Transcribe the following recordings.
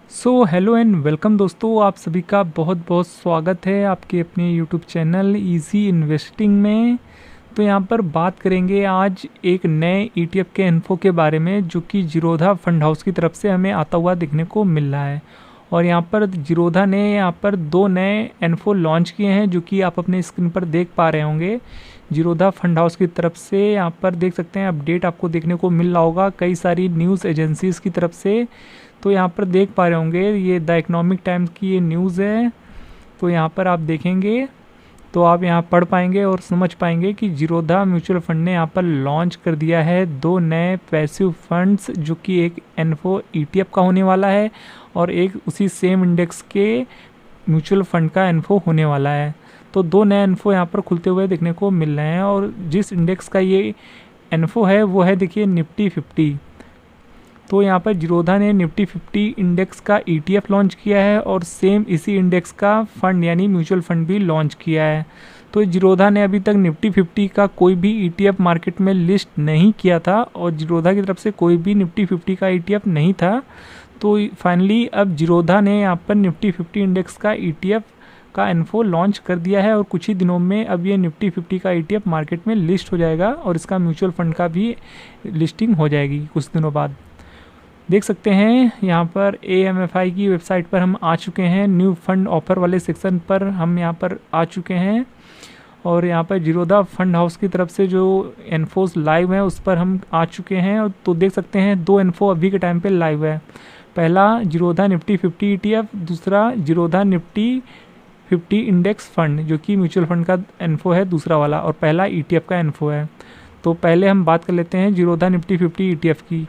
Hello and welcome दोस्तों, आप सभी का बहुत बहुत स्वागत है आपके अपने यूट्यूब चैनल इजी इन्वेस्टिंग में। तो यहाँ पर बात करेंगे आज एक नए ईटीएफ के इन्फो के बारे में जो कि जीरोधा फंड हाउस की तरफ से हमें आता हुआ देखने को मिल रहा है। और यहाँ पर जीरोधा ने यहाँ पर दो नए इन्फो लॉन्च किए हैं जो कि आप अपने स्क्रीन पर देख पा रहे होंगे। जीरोधा फंड हाउस की तरफ से यहाँ पर देख सकते हैं अपडेट आपको देखने को मिल रहा होगा कई सारी न्यूज़ एजेंसीज़ की तरफ से। तो यहाँ पर देख पा रहे होंगे ये द इकोनॉमिक टाइम्स की ये न्यूज़ है। तो यहाँ पर आप देखेंगे तो आप यहाँ पढ़ पाएंगे और समझ पाएंगे कि जीरोधा म्यूचुअल फंड ने यहाँ पर लॉन्च कर दिया है दो नए पैसिव फंड्स जो कि एक एनफो ईटीएफ का होने वाला है और एक उसी सेम इंडेक्स के म्यूचुअल फंड का एनफो होने वाला है। तो दो नए एनफो यहाँ पर खुलते हुए देखने को मिल रहे हैं और जिस इंडेक्स का ये एनफो है वो है देखिए निफ्टी 50। तो यहाँ पर जीरोधा ने निफ्टी 50 इंडेक्स का ईटीएफ लॉन्च किया है और सेम इसी इंडेक्स का फंड यानी म्यूचुअल फंड भी लॉन्च किया है। तो जीरोधा ने अभी तक निफ्टी 50 का कोई भी ईटीएफ मार्केट में लिस्ट नहीं किया था और जीरोधा की तरफ से कोई भी निफ्टी 50 का ईटीएफ नहीं था। तो फाइनली अब जीरोधा ने यहाँ पर निफ्टी 50 इंडेक्स का ईटीएफ का इन्फो लॉन्च कर दिया है और कुछ ही दिनों में अब ये निफ्टी 50 का ईटीएफ मार्केट में लिस्ट हो जाएगा और इसका म्यूचुअल फंड का भी लिस्टिंग हो जाएगी कुछ दिनों बाद। देख सकते हैं यहाँ पर AMFI की वेबसाइट पर हम आ चुके हैं, न्यू फंड ऑफर वाले सेक्शन पर हम यहाँ पर आ चुके हैं और यहाँ पर जीरोधा फंड हाउस की तरफ से जो इन्फोस लाइव है उस पर हम आ चुके हैं। और तो देख सकते हैं दो इन्फो अभी के टाइम पे लाइव है। पहला जीरोधा निफ्टी 50 ETF, दूसरा जीरोधा निफ्टी 50 इंडेक्स फंड जो कि म्यूचुअल फंड का इन्फो है दूसरा वाला और पहला ETF का इन्फो है। तो पहले हम बात कर लेते हैं जीरोधा निफ्टी 50 ETF की।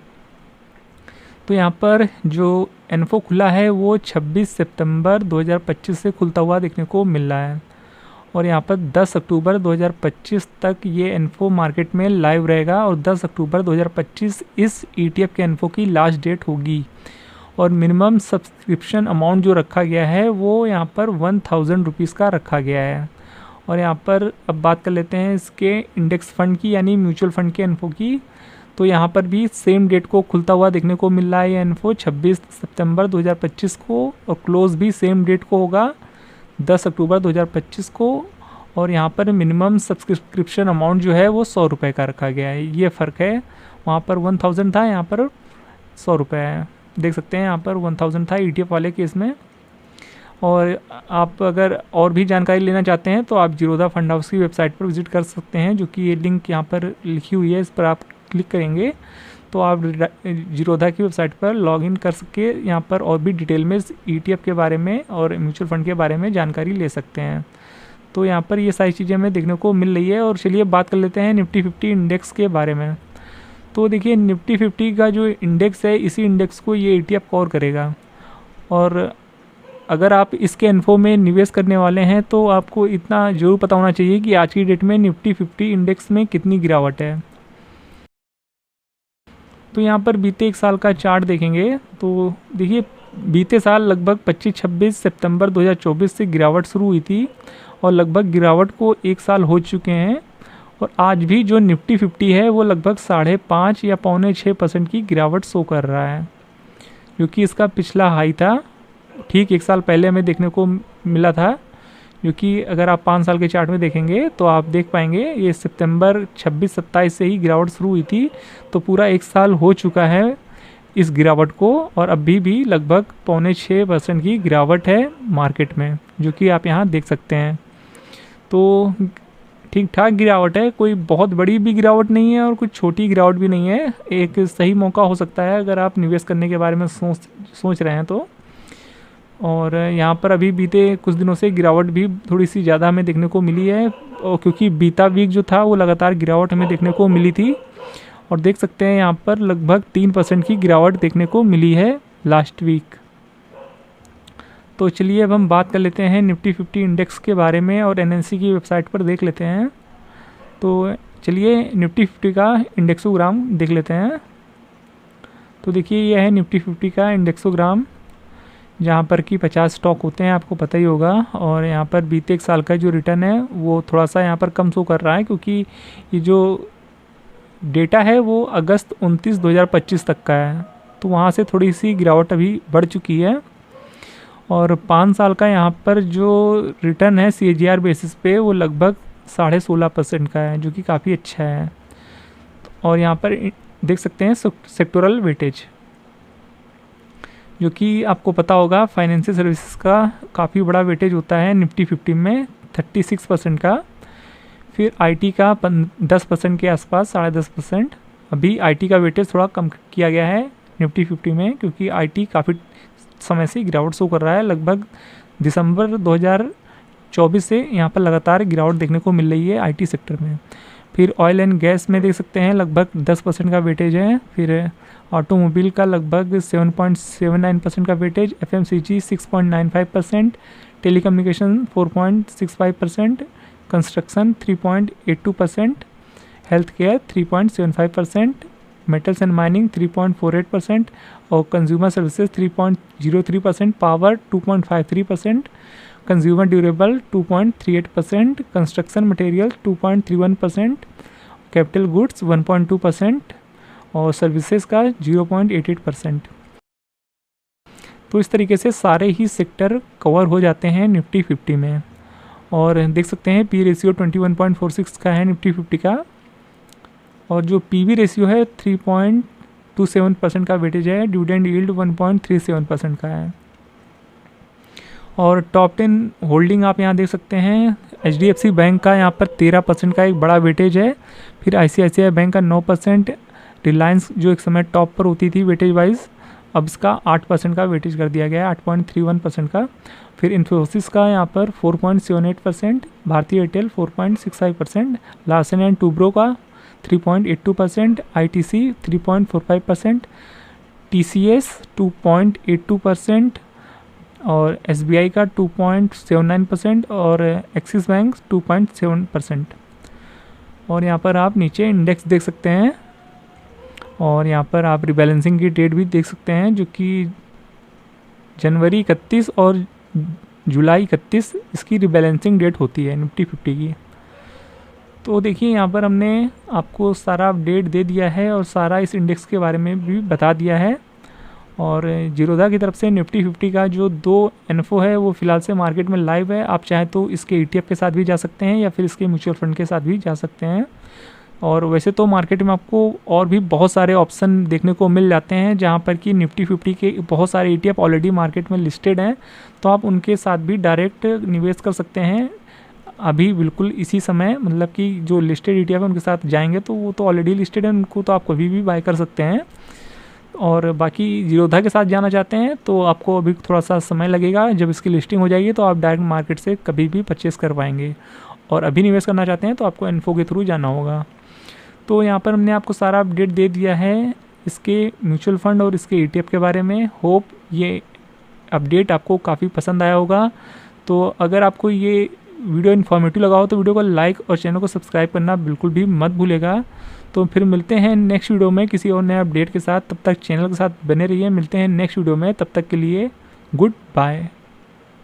तो यहाँ पर जो इन्फो खुला है वो 26 सितंबर 2025 से खुलता हुआ देखने को मिल रहा है और यहाँ पर 10 अक्टूबर 2025 तक ये इन्फो मार्केट में लाइव रहेगा और 10 अक्टूबर 2025 इस ईटीएफ के इन्फो की लास्ट डेट होगी। और मिनिमम सब्सक्रिप्शन अमाउंट जो रखा गया है वो यहाँ पर 1000 रुपीज़ का रखा गया है। और यहाँ पर अब बात कर लेते हैं इसके इंडेक्स फंड की यानी म्यूचुअल फंड के इन्फो की। तो यहाँ पर भी सेम डेट को खुलता हुआ देखने को मिल रहा है ये इन्फो 26 सितंबर 2025 को और क्लोज भी सेम डेट को होगा 10 अक्टूबर 2025 को। और यहाँ पर मिनिमम सब्सक्रिप्शन अमाउंट जो है वो 100 रुपये का रखा गया है, ये फ़र्क है। वहाँ पर 1000 था, यहाँ पर 100 रुपये है। देख सकते हैं यहाँ पर 1000 था ईटीएफ वाले केस में। और आप अगर और भी जानकारी लेना चाहते हैं तो आप जीरोधा फंड हाउस की वेबसाइट पर विजिट कर सकते हैं जो कि ये लिंक यहाँ पर लिखी हुई है, इस पर आप क्लिक करेंगे तो आप जीरोधा की वेबसाइट पर लॉगिन कर सके यहाँ पर और भी डिटेल में ईटीएफ के बारे में और म्यूचुअल फंड के बारे में जानकारी ले सकते हैं। तो यहाँ पर ये सारी चीज़ें हमें देखने को मिल रही है। और चलिए बात कर लेते हैं निफ्टी 50 इंडेक्स के बारे में। तो देखिए निफ्टी 50 का जो इंडेक्स है इसी इंडेक्स को ये ईटीएफ कवर करेगा। और अगर आप इसके इन्फो में निवेश करने वाले हैं तो आपको इतना ज़रूर पता होना चाहिए कि आज की डेट में निफ्टी 50 इंडेक्स में कितनी गिरावट है। तो यहाँ पर बीते एक साल का चार्ट देखेंगे तो देखिए बीते साल लगभग 25-26 सितंबर 2024 से गिरावट शुरू हुई थी और लगभग गिरावट को एक साल हो चुके हैं। और आज भी जो निफ्टी 50 है वो लगभग 5.5 या 5.6% की गिरावट शो कर रहा है जो कि इसका पिछला हाई था ठीक एक साल पहले हमें देखने को मिला था। जो कि अगर आप 5 साल के चार्ट में देखेंगे तो आप देख पाएंगे ये सितंबर 26-27 से ही गिरावट शुरू हुई थी। तो पूरा एक साल हो चुका है इस गिरावट को और अभी भी लगभग 5.6% की गिरावट है मार्केट में जो कि आप यहाँ देख सकते हैं। तो ठीक ठाक गिरावट है, कोई बहुत बड़ी भी गिरावट नहीं है और कुछ छोटी गिरावट भी नहीं है। एक सही मौका हो सकता है अगर आप निवेश करने के बारे में सोच रहे हैं तो। और यहाँ पर अभी बीते कुछ दिनों से गिरावट भी थोड़ी सी ज़्यादा हमें देखने को मिली है और क्योंकि बीता वीक जो था वो लगातार गिरावट हमें देखने को मिली थी। और देख सकते हैं यहाँ पर लगभग 3% की गिरावट देखने को मिली है लास्ट वीक। तो चलिए अब हम बात कर लेते हैं निफ्टी 50 इंडेक्स के बारे में और एनएससी की वेबसाइट पर देख लेते हैं। तो चलिए निफ्टी 50 का इंडेक्सोग्राम देख लेते हैं। तो देखिए यह है निफ्टी 50 का इंडेक्सोग्राम जहाँ पर कि 50 स्टॉक होते हैं, आपको पता ही होगा। और यहाँ पर बीते एक साल का जो रिटर्न है वो थोड़ा सा यहाँ पर कम शो कर रहा है क्योंकि ये जो डेटा है वो अगस्त 29, 2025 तक का है। तो वहाँ से थोड़ी सी गिरावट अभी बढ़ चुकी है। और 5 साल का यहाँ पर जो रिटर्न है CAGR बेसिस पे वो लगभग 16.5% का है, जो कि काफ़ी अच्छा है। और यहाँ पर देख सकते हैं सेक्टोरल वेटेज, जो कि आपको पता होगा फाइनेंशियल सर्विसेज का काफ़ी बड़ा वेटेज होता है निफ्टी 50 में 36% का। फिर IT का 10% के आसपास, 10.5%। अभी IT का वेटेज थोड़ा कम किया गया है निफ्टी 50 में, क्योंकि IT काफ़ी समय से गिरावट शो कर रहा है। लगभग दिसंबर 2024 से यहाँ पर लगातार गिरावट देखने को मिल रही है IT सेक्टर में। फिर ऑयल एंड गैस में देख सकते हैं लगभग 10% का वेटेज है। फिर ऑटोमोबाइल का लगभग 7.79% का weightage, FMCG 6.95%, telecommunication 4.65%, construction 3.82%, health care 3.75%, metals and mining 3.48% और consumer services 3.03%, power 2.53%, consumer durable 2.38%, construction material 2.31%, capital goods 1.2% और सर्विसेज का 0.88%। तो इस तरीके से सारे ही सेक्टर कवर हो जाते हैं निफ्टी 50 में। और देख सकते हैं पी रेशियो 21.46 का है निफ्टी 50 का, और जो PB रेशियो है 3.27% का वेटेज है। डिविडेंड यील्ड 1.37% का है। और टॉप 10 होल्डिंग आप यहाँ देख सकते हैं। HDFC बैंक का यहाँ पर 13% का एक बड़ा वेटेज है। फिर ICICI बैंक का 9%, रिलायंस जो एक समय टॉप पर होती थी वेटेज वाइज, अब इसका 8% का वेटेज कर दिया गया है, 8.31% का। फिर इन्फोसिस का यहाँ पर 4.78%, भारतीय एयरटेल 4.65%, लार्सन एंड टूब्रो का 3.82%, ITC 3.45%, TCS 2.82% और SBI का 2.79% और एक्सिस बैंक 2.7%। और यहाँ पर आप नीचे इंडेक्स देख सकते हैं, और यहाँ पर आप रिबैलेंसिंग की डेट भी देख सकते हैं, जो कि जनवरी 31 और जुलाई 31 इसकी रिबैलेंसिंग डेट होती है निफ्टी 50 की। तो देखिए यहाँ पर हमने आपको सारा अपडेट दे दिया है और सारा इस इंडेक्स के बारे में भी बता दिया है। और जीरोधा की तरफ से निफ्टी 50 का जो 2 इन्फो है वो फ़िलहाल से मार्केट में लाइव है। आप चाहे तो इसके ETF के साथ भी जा सकते हैं या फिर इसके म्यूचुअल फंड के साथ भी जा सकते हैं। और वैसे तो मार्केट में आपको और भी बहुत सारे ऑप्शन देखने को मिल जाते हैं, जहां पर कि निफ्टी 50 के बहुत सारे ETF ऑलरेडी मार्केट में लिस्टेड हैं, तो आप उनके साथ भी डायरेक्ट निवेश कर सकते हैं अभी बिल्कुल इसी समय। मतलब कि जो लिस्टेड ETF है उनके साथ जाएंगे तो वो तो ऑलरेडी लिस्टेड है, उनको तो आप कभी भी बाय कर सकते हैं। और बाकी जीरोधा के साथ जाना चाहते हैं तो आपको अभी थोड़ा सा समय लगेगा, जब इसकी लिस्टिंग हो जाएगी तो आप डायरेक्ट मार्केट से कभी भी परचेस कर पाएंगे। और अभी निवेश करना चाहते हैं तो आपको इन्फो के थ्रू जाना होगा। तो यहाँ पर हमने आपको सारा अपडेट दे दिया है इसके म्यूचुअल फंड और इसके ETF के बारे में। होप ये अपडेट आपको काफ़ी पसंद आया होगा। तो अगर आपको ये वीडियो इन्फॉर्मेटिव लगा हो तो वीडियो को लाइक और चैनल को सब्सक्राइब करना बिल्कुल भी मत भूलेगा। तो फिर मिलते हैं नेक्स्ट वीडियो में किसी और नए अपडेट के साथ। तब तक चैनल के साथ बने रहिए। मिलते हैं नेक्स्ट वीडियो में, तब तक के लिए गुड बाय।